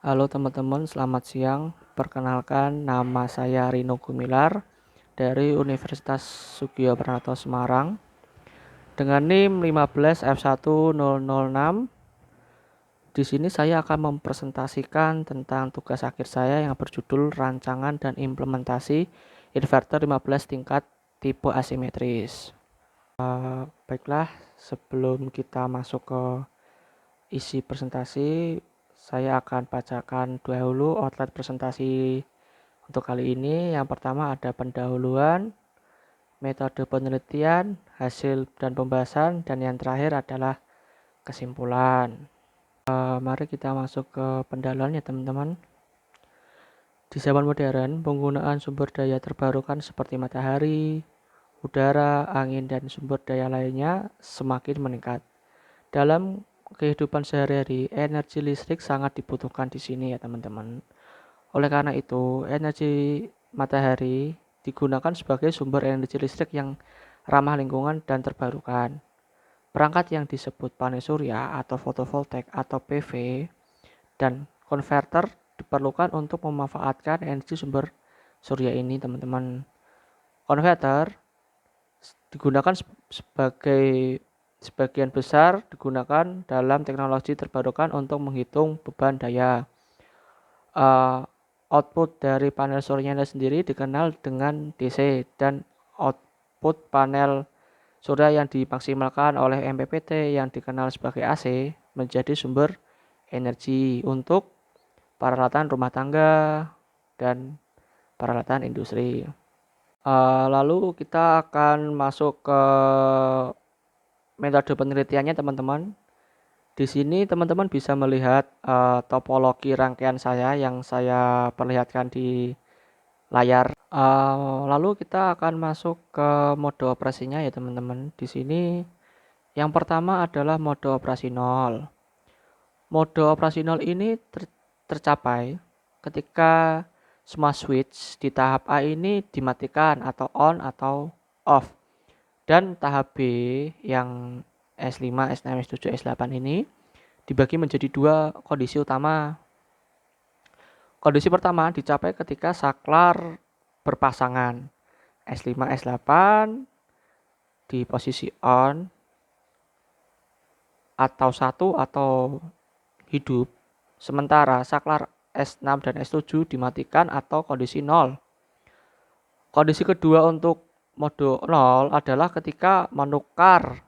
Halo teman-teman, selamat siang. Perkenalkan, nama saya Rino Gumilar dari Universitas Sugio Pranoto Semarang dengan NIM 15F10006. Di sini saya akan mempresentasikan tentang tugas akhir saya yang berjudul Rancangan dan Implementasi Inverter 15 tingkat tipe asimetris. Baiklah, sebelum kita masuk ke isi presentasi, saya akan bacakan dahulu outline presentasi untuk kali ini. Yang pertama ada pendahuluan, metode penelitian, hasil dan pembahasan, dan yang terakhir adalah kesimpulan. Mari kita masuk ke pendahuluan ya teman-teman. Di zaman modern, penggunaan sumber daya terbarukan seperti matahari, udara, angin, dan sumber daya lainnya semakin meningkat. Dalam kehidupan sehari-hari, energi listrik sangat dibutuhkan di sini ya teman-teman. Oleh karena itu, energi matahari digunakan sebagai sumber energi listrik yang ramah lingkungan dan terbarukan. Perangkat yang disebut panel surya atau fotovoltaik atau PV dan konverter diperlukan untuk memanfaatkan energi sumber surya ini, teman-teman. Konverter digunakan sebagai sebagian besar digunakan dalam teknologi terbarukan untuk menghitung beban daya. Output dari panel suryanya sendiri dikenal dengan DC dan output panel surya yang dimaksimalkan oleh MPPT yang dikenal sebagai AC menjadi sumber energi untuk peralatan rumah tangga dan peralatan industri. Lalu kita akan masuk ke metode penelitiannya teman-teman. Di sini teman-teman bisa melihat topologi rangkaian saya yang saya perlihatkan di layar. Lalu kita akan masuk ke mode operasinya ya teman-teman. Di sini yang pertama adalah mode operasi 0. Mode operasi 0 ini tercapai ketika semua switch di tahap A ini dimatikan atau on atau off. Dan tahap B yang S5, S6, S7, S8 ini dibagi menjadi dua kondisi utama. Kondisi pertama dicapai ketika saklar berpasangan S5, S8 di posisi on atau satu atau hidup, sementara saklar S6 dan S7 dimatikan atau kondisi 0. Kondisi kedua untuk mode 0 adalah ketika menukar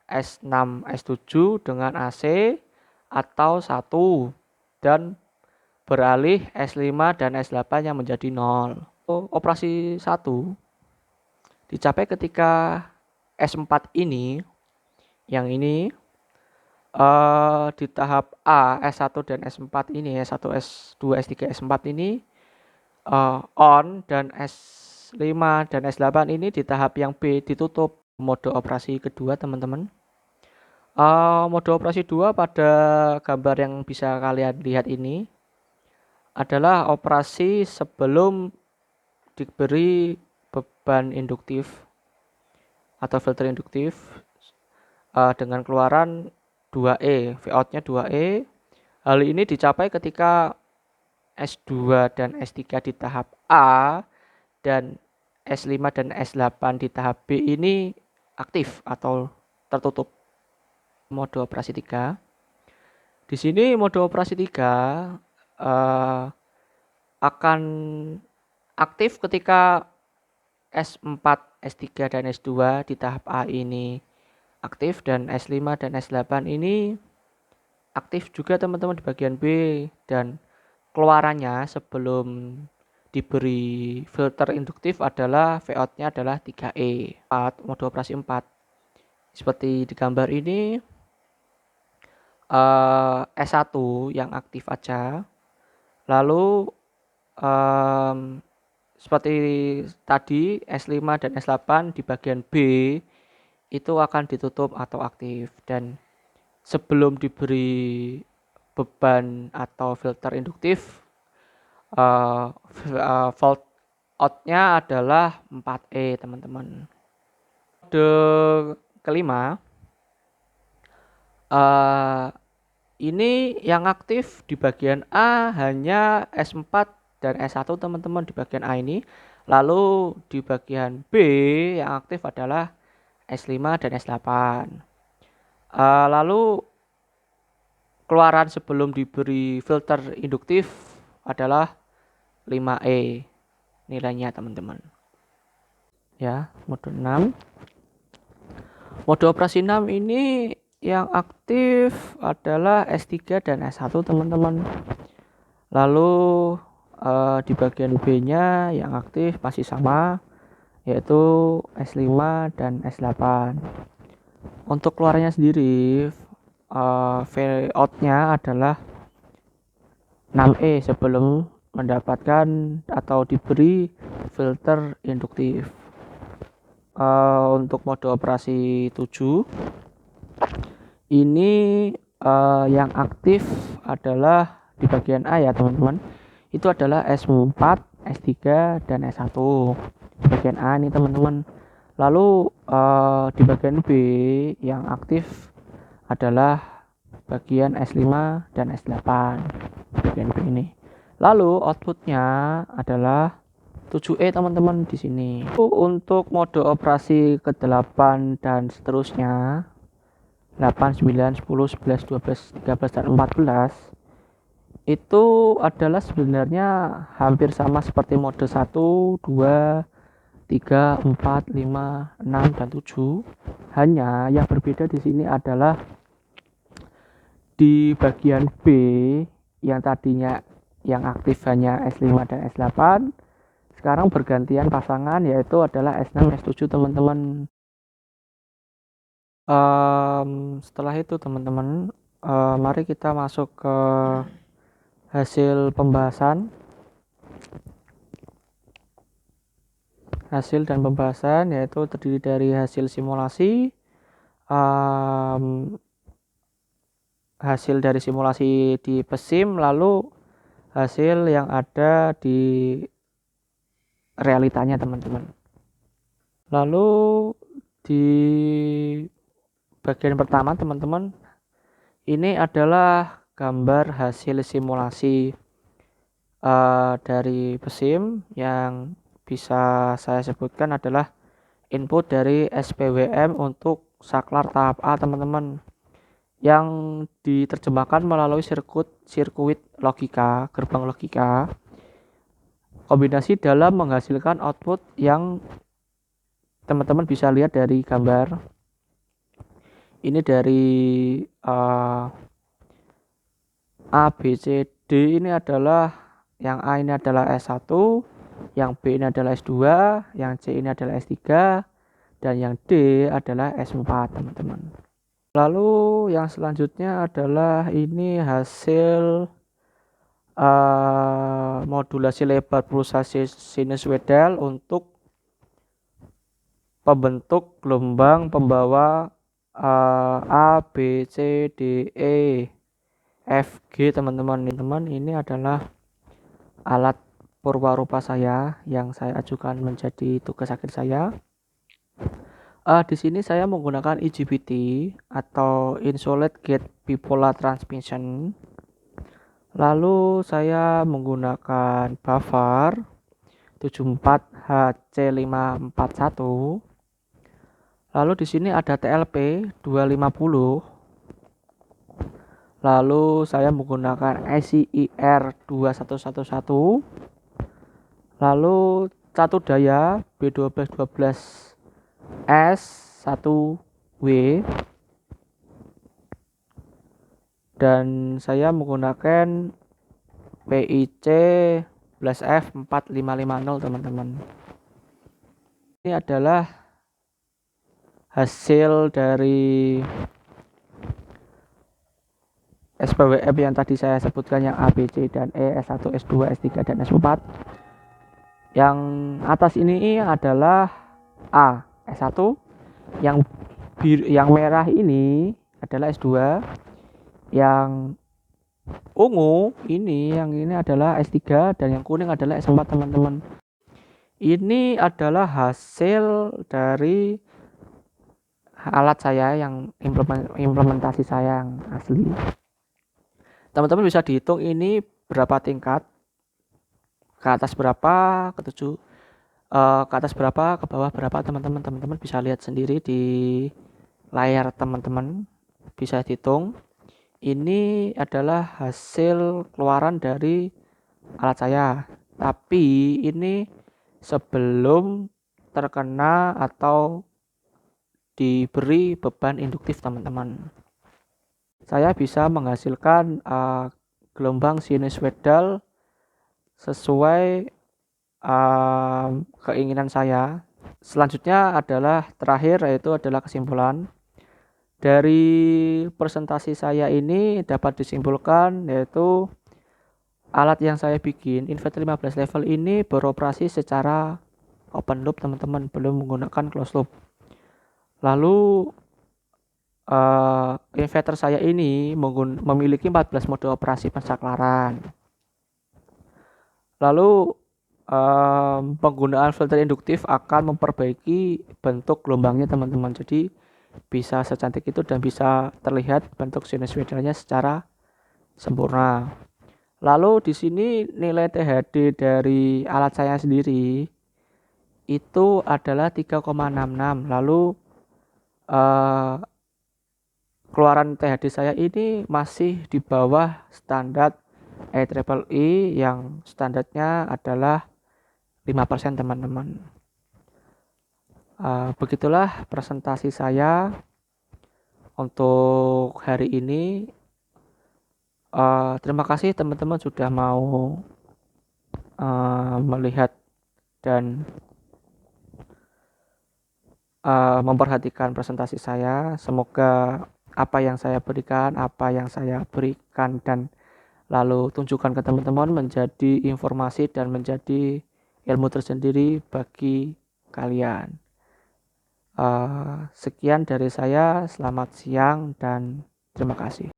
S6, S7 dengan AC atau 1 dan beralih S5 dan S8 yang menjadi 0. Operasi 1 dicapai ketika S4 ini, yang ini di tahap A, S1 dan S4 ini, S1, S2, S3, S4 ini on, dan S5 dan S8 ini di tahap yang B ditutup. Mode operasi kedua teman-teman. Mode operasi 2 pada gambar yang bisa kalian lihat ini adalah operasi sebelum diberi beban induktif atau filter induktif dengan keluaran 2E, Vout-nya 2E. Hal ini dicapai ketika S2 dan S3 di tahap A dan S5 dan S8 di tahap B ini aktif atau tertutup. Mode operasi 3. Di sini mode operasi 3 akan aktif ketika S4, S3 dan S2 di tahap A ini aktif dan S5 dan S8 ini aktif juga teman-teman di bagian B, dan keluarannya sebelum diberi filter induktif adalah Vout-nya adalah 3E. Mode operasi 4 seperti di gambar ini, S1 yang aktif aja, lalu seperti tadi S5 dan S8 di bagian B itu akan ditutup atau aktif, dan sebelum diberi beban atau filter induktif volt out-nya adalah 4E teman-teman. Mode kelima Ini yang aktif di bagian A hanya S4 dan S1 teman-teman di bagian A ini. Lalu di bagian B yang aktif adalah S5 dan S8. Lalu keluaran sebelum diberi filter induktif adalah 5E nilainya teman-teman. Ya, mode 6. Mode operasi 6 ini yang aktif adalah S3 dan S1 teman-teman. Lalu di bagian B-nya yang aktif masih sama, yaitu S5 dan S8. Untuk keluarnya sendiri, V-out-nya adalah 6E sebelum mendapatkan atau diberi filter induktif. Untuk mode operasi 7 ini yang aktif adalah di bagian A ya teman-teman, itu adalah S4, S3 dan S1 di bagian A nih teman-teman. Lalu di bagian B yang aktif adalah bagian S5 dan S8 di bagian B ini. Lalu outputnya adalah 7E teman-teman di sini. Untuk mode operasi ke-8 dan seterusnya 8, 9, 10, 11, 12, 13 dan 14 itu adalah sebenarnya hampir sama seperti mode 1, 2, 3, 4, 5, 6 dan 7. Hanya yang berbeda di sini adalah di bagian B yang tadinya yang aktif hanya S5 dan S8 sekarang bergantian pasangan, yaitu adalah S6 S7 teman-teman. Setelah itu teman-teman, mari kita masuk ke hasil pembahasan. Hasil dan pembahasan yaitu terdiri dari hasil simulasi, hasil dari simulasi di PESIM, lalu hasil yang ada di realitanya teman-teman. Lalu di bagian pertama teman-teman, ini adalah gambar hasil simulasi dari PESIM yang bisa saya sebutkan adalah input dari SPWM untuk saklar tahap A teman-teman, yang diterjemahkan melalui sirkuit logika, gerbang logika kombinasi dalam menghasilkan output yang teman-teman bisa lihat dari gambar ini. Dari A, B, C, D ini adalah, yang A ini adalah S1, yang B ini adalah S2, yang C ini adalah S3, dan yang D adalah S4 teman-teman. Lalu yang selanjutnya adalah ini hasil modulasi lebar pulsa sinusoidal untuk pembentuk gelombang pembawa A, B, C, D, E, F, G teman-teman. Ini adalah alat purwarupa saya yang saya ajukan menjadi tugas akhir saya. Di sini saya menggunakan IGBT atau Isolate Gate Bipolar Transmission. Lalu saya menggunakan buffer 74HC541. Lalu di sini ada TLP 250. Lalu saya menggunakan SIIR 2111. Lalu satu daya B1212S1W. Dan saya menggunakan PIC +F 4550 teman-teman. Ini adalah hasil dari SPWM yang tadi saya sebutkan, yang A, B, C, dan E, S1, S2, S3, dan S4. Yang atas ini adalah A, S1. Yang merah ini adalah S2. Yang ungu yang ini adalah S3, dan yang kuning adalah S4 teman-teman. Ini adalah hasil dari alat saya yang implementasi saya yang asli. Teman-teman bisa dihitung ini berapa tingkat, ke atas berapa, ke atas berapa, ke bawah berapa. Teman-teman bisa lihat sendiri di layar teman-teman, bisa dihitung. Ini adalah hasil keluaran dari alat saya, tapi ini sebelum terkena atau diberi beban induktif teman-teman. Saya bisa menghasilkan gelombang sinusoidal sesuai keinginan saya. Selanjutnya adalah terakhir, yaitu adalah kesimpulan. Dari presentasi saya ini dapat disimpulkan yaitu alat yang saya bikin inverter 15 level ini beroperasi secara open loop teman-teman, belum menggunakan closed loop. Lalu inverter saya ini memiliki 14 mode operasi pensaklaran. Lalu penggunaan filter induktif akan memperbaiki bentuk gelombangnya teman-teman, jadi bisa secantik itu dan bisa terlihat bentuk sinusoidalnya secara sempurna. Lalu di sini nilai THD dari alat saya sendiri itu adalah 3,66. Lalu keluaran THD saya ini masih di bawah standar IEEE yang standarnya adalah 5% teman-teman. Begitulah presentasi saya untuk hari ini. Terima kasih teman-teman sudah mau melihat dan memperhatikan presentasi saya. Semoga apa yang saya berikan dan lalu tunjukkan ke teman-teman menjadi informasi dan menjadi ilmu tersendiri bagi kalian. Sekian dari saya, selamat siang dan terima kasih.